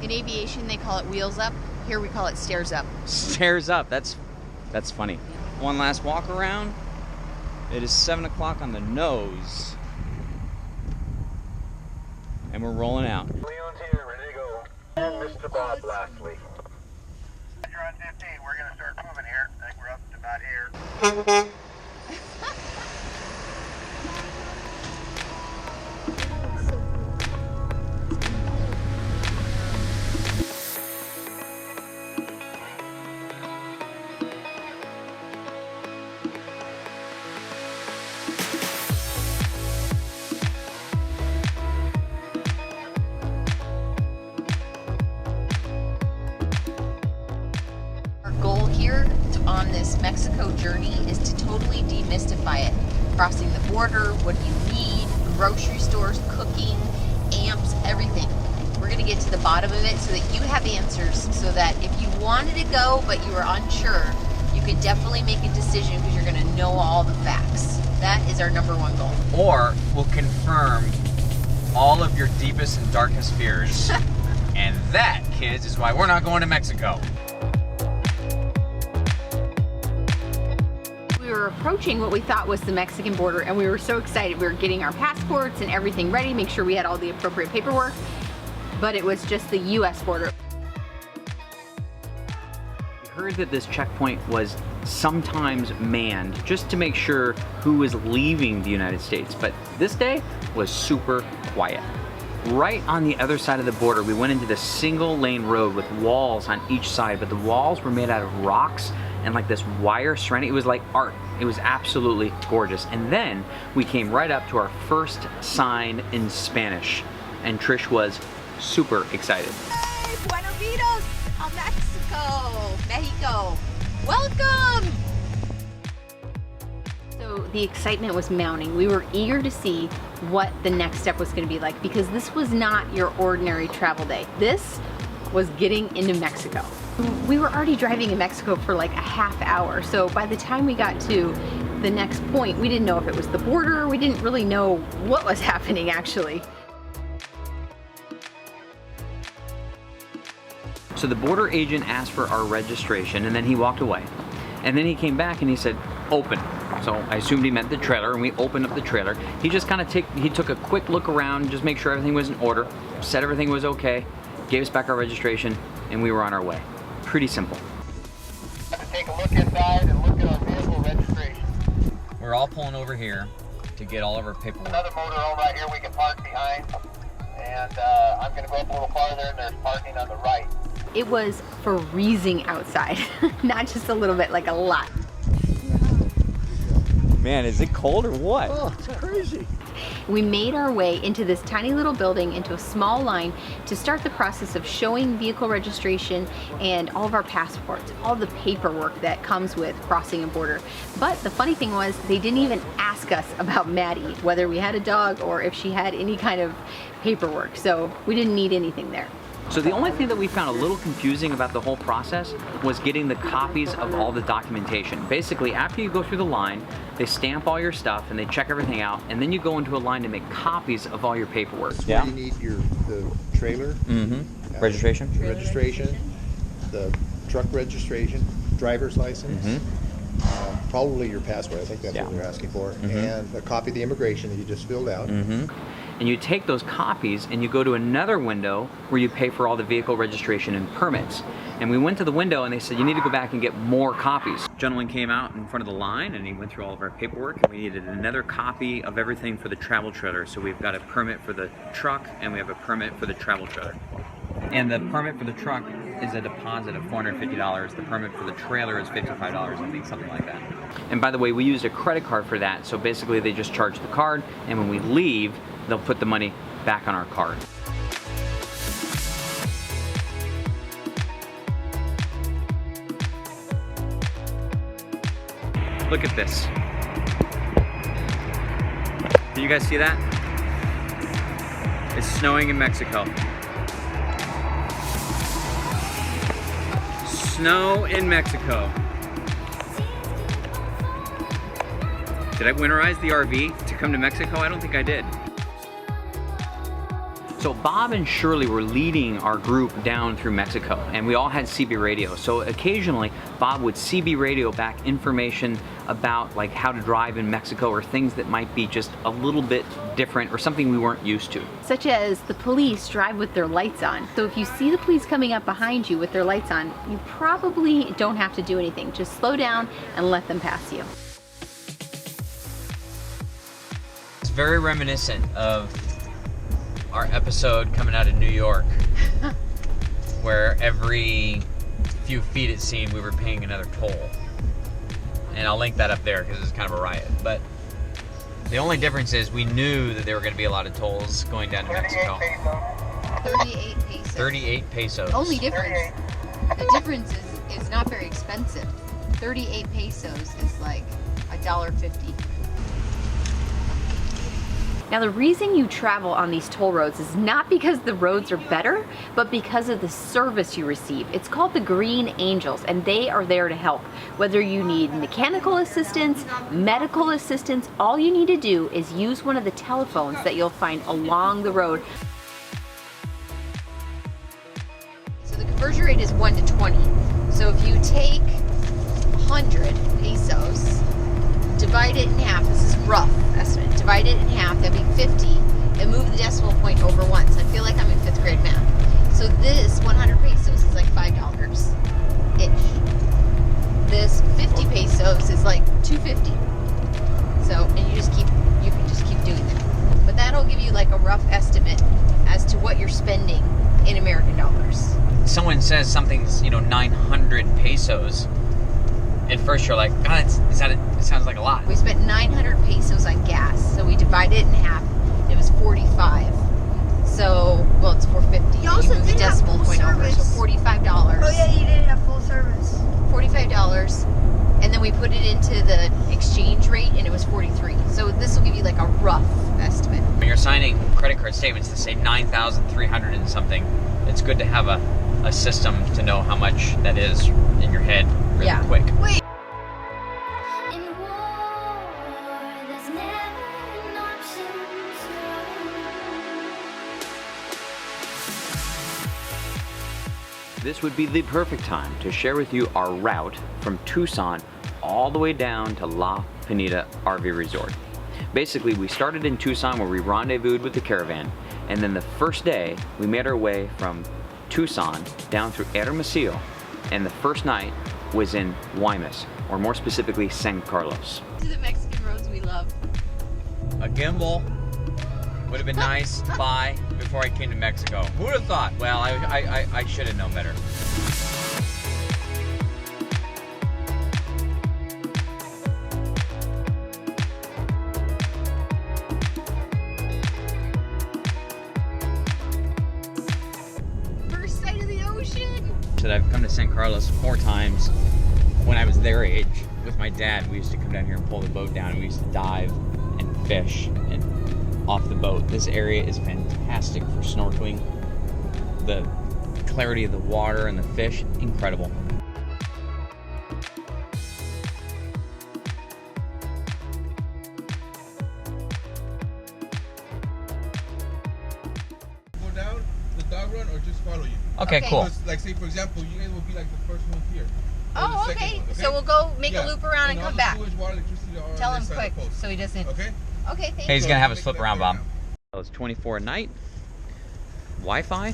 In aviation, they call it wheels up. Here we call it stairs up. Stairs up. That's funny. One last walk around. It is 7 o'clock on the nose. And we're rolling out. Leon's here, ready to go. And Mr. Bob lastly. You're on 15. We're going to start moving here. I think we're up to about here. On this Mexico journey is to totally demystify it. Crossing the border, what do you need, grocery stores, cooking, amps, everything. We're going to get to the bottom of it so that you have answers, so that if you wanted to go but you were unsure, you could definitely make a decision because you're going to know all the facts. That is our #1 goal. Or we'll confirm all of your deepest and darkest fears. And that, kids, is why we're not going to Mexico. We were approaching what we thought was the Mexican border, and we were so excited. We were getting our passports and everything ready, make sure we had all the appropriate paperwork, but it was just the US border. We heard that this checkpoint was sometimes manned just to make sure who was leaving the United States, but this day was super quiet. Right on the other side of the border, we went into this single lane road with walls on each side, but the walls were made out of rocks and like this wire serenity. It was like art. It was absolutely gorgeous. And then we came right up to our first sign in Spanish, and Trish was super excited. Hey, buenos a Mexico, Mexico. Welcome! So the excitement was mounting. We were eager to see what the next step was going to be like, because this was not your ordinary travel day. This was getting into Mexico. We were already driving in Mexico for like a half hour, so by the time we got to the next point, we didn't know if it was the border. We didn't really know what was happening actually. So the border agent asked for our registration, and then he walked away. And then he came back and he said, open. So I assumed he meant the trailer, and we opened up the trailer. He just kind of took a quick look around, just make sure everything was in order, said everything was okay, gave us back our registration, and we were on our way. Pretty simple. To take a look inside and look at our vehicle registration. We're all pulling over here to get all of our paperwork. Another motorhome right here we can park behind. And I'm going to go up a little farther, and there's parking on the right. It was freezing outside, not just a little bit, like a lot. Man, is it cold or what? Oh, it's crazy. We made our way into this tiny little building, into a small line, to start the process of showing vehicle registration and all of our passports, all the paperwork that comes with crossing a border. But the funny thing was, they didn't even ask us about Maddie, whether we had a dog or if she had any kind of paperwork. So we didn't need anything there. So the only thing that we found a little confusing about the whole process was getting the copies of all the documentation. Basically, after you go through the line, they stamp all your stuff and they check everything out, and then you go into a line to make copies of all your paperwork. Yeah. You need the trailer, Registration, the truck registration, driver's license, probably your passport. I think that's what they're asking for, and a copy of the immigration that you just filled out. And you take those copies and you go to another window where you pay for all the vehicle registration and permits. And we went to the window and they said, you need to go back and get more copies. A gentleman came out in front of the line and he went through all of our paperwork, and we needed another copy of everything for the travel trailer. So we've got a permit for the truck and we have a permit for the travel trailer. And the permit for the truck is a deposit of $450. The permit for the trailer is $55, I think, something like that. And by the way, we used a credit card for that. So basically they just charge the card, and when we leave, they'll put the money back on our card. Look at this. Did you guys see that? It's snowing in Mexico. Snow in Mexico. Did I winterize the RV to come to Mexico? I don't think I did. So Bob and Shirley were leading our group down through Mexico, and we all had CB radio. So occasionally Bob would CB radio back information about like how to drive in Mexico, or things that might be just a little bit different or something we weren't used to. Such as the police drive with their lights on. So if you see the police coming up behind you with their lights on, you probably don't have to do anything. Just slow down and let them pass you. It's very reminiscent of our episode coming out of New York, where every few feet it seemed we were paying another toll. And I'll link that up there because it's kind of a riot. But the only difference is we knew that there were going to be a lot of tolls going down to Mexico. 38 pesos. 38 pesos. Only difference. The difference is it's not very expensive. 38 pesos is like $1.50. Now the reason you travel on these toll roads is not because the roads are better, but because of the service you receive. It's called the Green Angels, and they are there to help. Whether you need mechanical assistance, medical assistance, all you need to do is use one of the telephones that you'll find along the road. So the conversion rate is 1 to 20. So if you take 100 pesos, divide it in half, this is rough estimate, divide it in half, that'd be 50, and move the decimal point over once. I feel like I'm in 5th grade math. So this 100 pesos is like $5-ish. This 50 pesos is like $2.50. So, and you can just keep doing that. But that'll give you like a rough estimate as to what you're spending in American dollars. Someone says something's, 900 pesos. At first you're like, God, it sounds like a lot. We spent 900 pesos on gas, so we divided it in half. It was 45. So, well, it's 450. You also move the didn't have decimal full point over, so service. $45. Oh yeah, you didn't have full service. $45, and then we put it into the exchange rate, and it was 43. So this will give you like a rough estimate. When you're signing credit card statements that say 9,300 and something, it's good to have a system to know how much that is in your head really quick. Wait. This would be the perfect time to share with you our route from Tucson all the way down to La Pineda RV Resort. Basically, we started in Tucson where we rendezvoused with the caravan, and then the first day we made our way from Tucson down through Hermosillo, and the first night was in Guaymas, or more specifically San Carlos. To the Mexican roads we love. A gimbal would have been nice to buy before I came to Mexico. Who would have thought? Well, I should have known better. First sight of the ocean. So I've come to San Carlos 4 times. When I was their age with my dad, we used to come down here and pull the boat down, and we used to dive and fish and off the boat. This area is fantastic for snorkeling. The clarity of the water and the fish, incredible. Go down the dog run or just follow you. Okay, Okay. cool. Like say for example, you guys will be like the first one here. or Oh, the second okay. one, So we'll go make a loop around and all come the back. sewage, water, electricity are on Tell this him side of quick the post. so he doesn't. Okay. Okay, thank Hey, he's you. gonna have us Make flip that around, way Bob. now. It's 24 a night. Wi-Fi?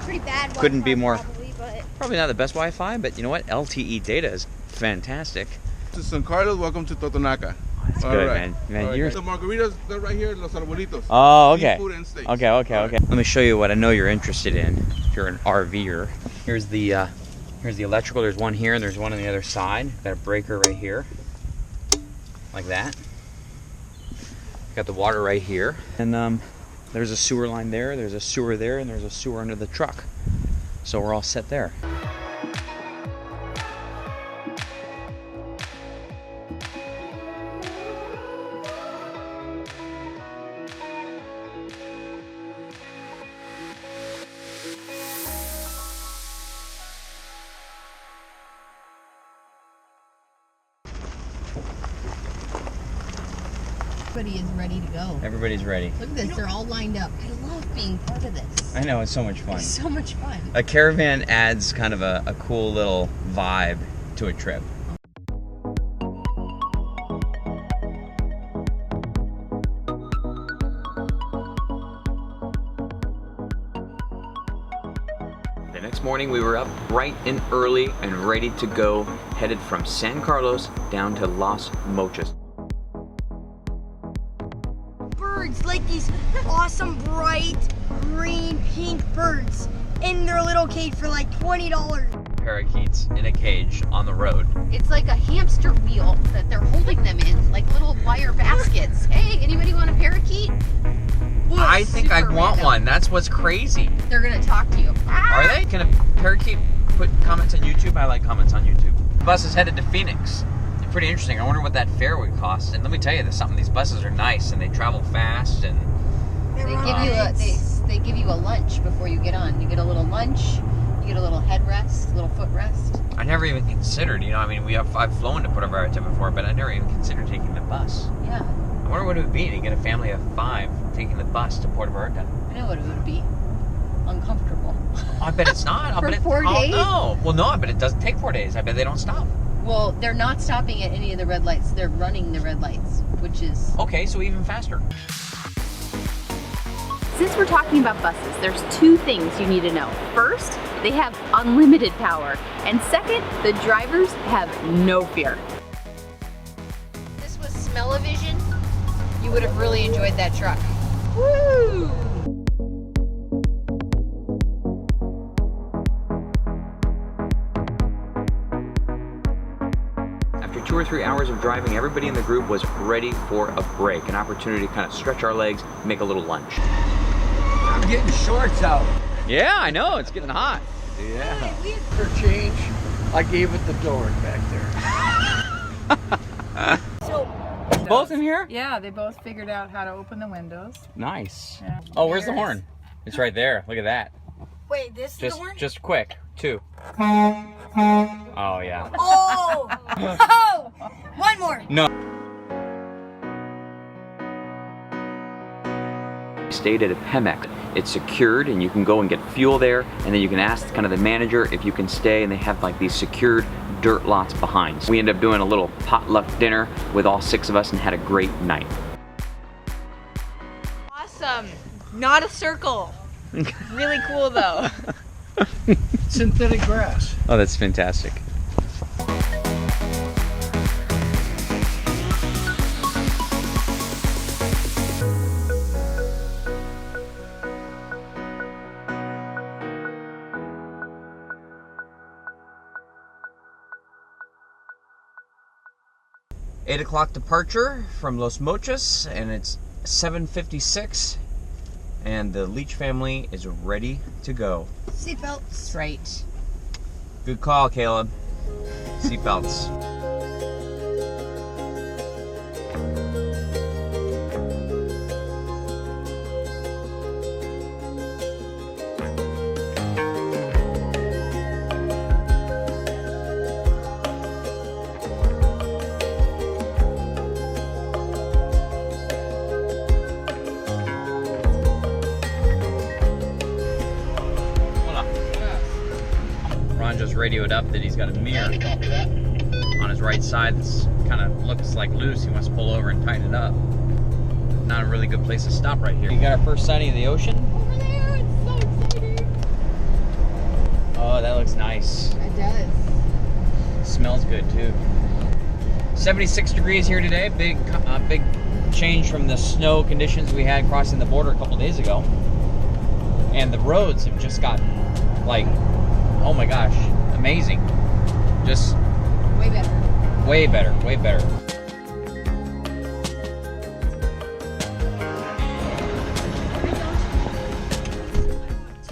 Pretty bad. Couldn't be Wi-Fi more- Probably, but Probably not the best Wi-Fi, but you know what? LTE data is fantastic. To San Carlos, welcome to Totonaka. That's All good, right. man. Man, All right. you're... The margaritas, they're right here, Los Arbolitos. Oh, okay. Seafood and steaks. Okay. All right. Let me show you what I know you're interested in if you're an RVer. Here's the electrical. There's one here and there's one on the other side. Got a breaker right here, like that. Got the water right here, and there's a sewer line there. There's a sewer there, and there's a sewer under the truck. So we're all set there. Everybody is ready to go. Everybody's ready. Look at this, they're all lined up. I love being part of this. I know, it's so much fun. It's so much fun. A caravan adds kind of a cool little vibe to a trip. The next morning we were up bright and early and ready to go, headed from San Carlos down to Los Mochis. Birds, like these awesome bright green pink birds in their little cage for like $20. Parakeets in a cage on the road. It's like a hamster wheel that they're holding them in, like little wire baskets. Hey, anybody want a parakeet? Whoa, I think I super want random. one. That's what's crazy. They're gonna talk to you. Are they? Can a parakeet put comments on YouTube? I like comments on YouTube. The bus is headed to Phoenix. It's pretty interesting. I wonder what that fare would cost. And let me tell you, there's something. These buses are nice and they travel fast. And They give you a lunch before you get on. You get a little lunch. You get a little head rest, a little foot rest. I never even considered. You know, I mean, I've flown to Puerto Vallarta before, but I never even considered taking the bus. Yeah, I wonder what it would be to get a family of 5 taking the bus to Puerto Vallarta. I know what it would be. Uncomfortable. I bet it's not. For 4 days? No. Well, no, I bet it doesn't take 4 days. I bet they don't stop. Well, they're not stopping at any of the red lights. They're running the red lights, which is... Okay, so even faster. Since we're talking about buses, there's 2 things you need to know. First, they have unlimited power. And second, the drivers have no fear. If this was smell-o-vision, you would have really enjoyed that truck. Woo! After 2 or 3 hours of driving, everybody in the group was ready for a break, an opportunity to kind of stretch our legs, make a little lunch. I'm getting shorts out. Yeah, I know, it's getting hot. Yeah. For change, I gave it the door back there. Both in here? Yeah, they both figured out how to open the windows. Nice. Yeah. Oh, where's the horn? It's right there. Look at that. Wait, this is the horn? Just quick. 2. Oh yeah. Oh! Oh! One more. No. Stayed at a Pemex. It's secured and you can go and get fuel there, and then you can ask kind of the manager if you can stay, and they have like these secured dirt lots behind. So we ended up doing a little potluck dinner with all 6 of us and had a great night. Awesome. Not a circle. Really cool though. Synthetic grass. Oh, that's fantastic. 8 o'clock departure from Los Mochis, and it's 7:56, and the Leach family is ready to go. Seatbelts. That's right. Good call, Caleb. Seatbelts. Ron just radioed up that he's got a mirror on his right side that's kind of looks like loose. He wants to pull over and tighten it up. Not a really good place to stop right here. You got our first sighting of the ocean? Over there, it's so exciting. Oh, that looks nice. It does. Smells good too. 76 degrees here today. Big change from the snow conditions we had crossing the border a couple days ago. And the roads have just got like, oh my gosh, amazing. Just Way better. way better, way better.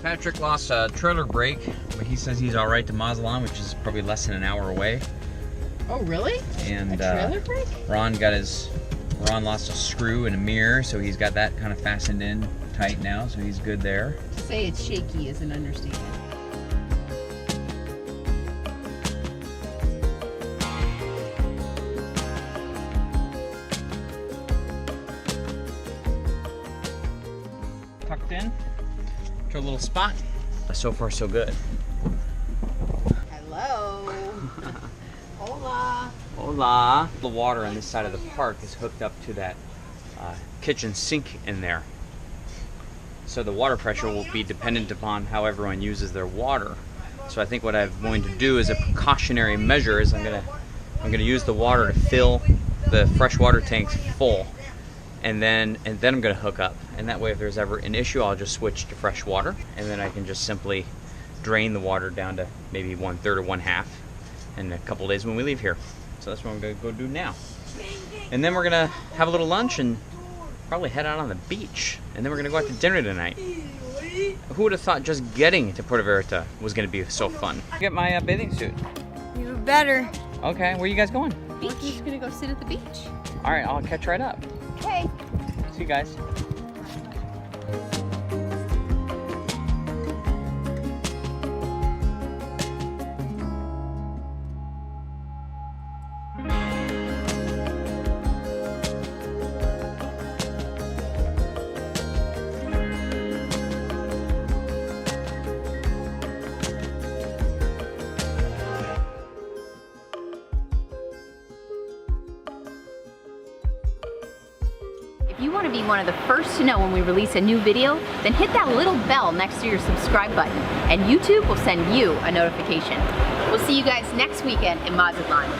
Patrick lost a trailer brake, but he says he's all right to Mazatlan, which is probably less than an hour away. Oh, really? And A trailer brake? Ron lost a screw and a mirror, so he's got that kind of fastened in tight now, so he's good there. To say it's shaky is an understatement. to our little spot. So far, so good. Hello. Hola. Hola. The water on this side of the park is hooked up to that kitchen sink in there. So the water pressure will be dependent upon how everyone uses their water. So I think what I'm going to do as a precautionary measure is I'm gonna use the water to fill the freshwater tanks full, and then I'm gonna hook up. And that way, if there's ever an issue, I'll just switch to fresh water, and then I can just simply drain the water down to maybe 1/3 or 1/2 in a couple days when we leave here. So that's what I'm gonna go do now. And then we're gonna have a little lunch and probably head out on the beach. And then we're gonna go out to dinner tonight. Who would have thought just getting to Puerto Vallarta was gonna be so fun? Get my bathing suit. You better. Okay, where are you guys going? Beach. We're just gonna go sit at the beach. All right, I'll catch right up. Okay. See you guys. If you want to be one of the first to know when we release a new video, then hit that little bell next to your subscribe button, and YouTube will send you a notification. We'll see you guys next weekend in Mazatlan.